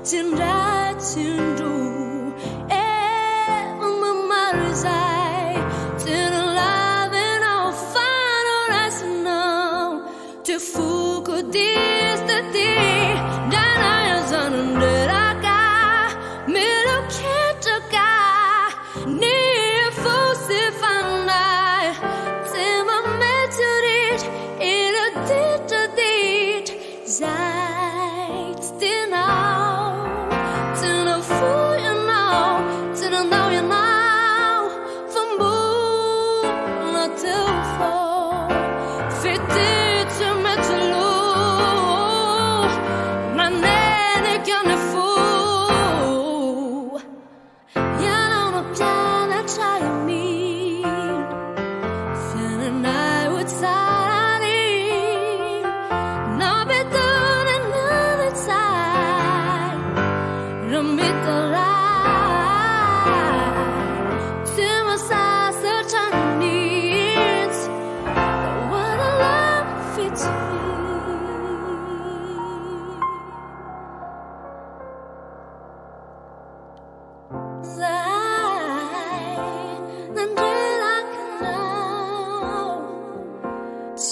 tin ra tin du em mà dài tin alive and I'll find all that's now to fool could this the day that I was under a guy middle catch a guy near full if I'm not till my memory it a did Zeit still now till the fool you know till the know you know from moon not till fall fit it to me to lose my name gonna fool you know no plan I try me feeling I would sigh no better than another time to meet the light to my side such a needs what a love fits me 난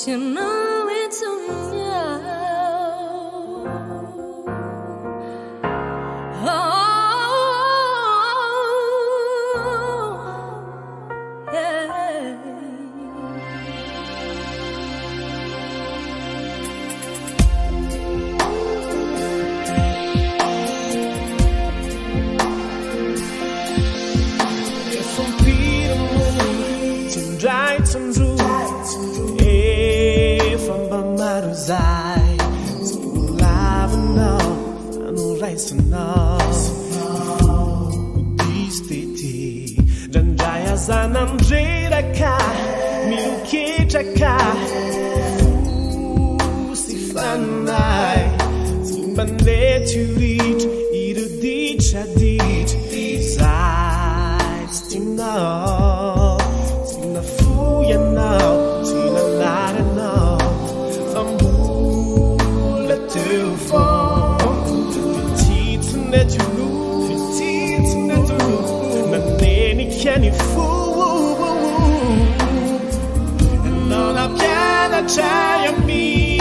you know it's on you. Oh, yeah. From Peter Moon to Brighton Room. Zai, so love enough, I know right enough. Piste, janjaya zanam jeraka, miluke chaka. Sifanai, simbande to reach, iru dicha dit. Zai, stina, stina fuya now, stina nada now. Too far, men many can you fool? And all I can I try me.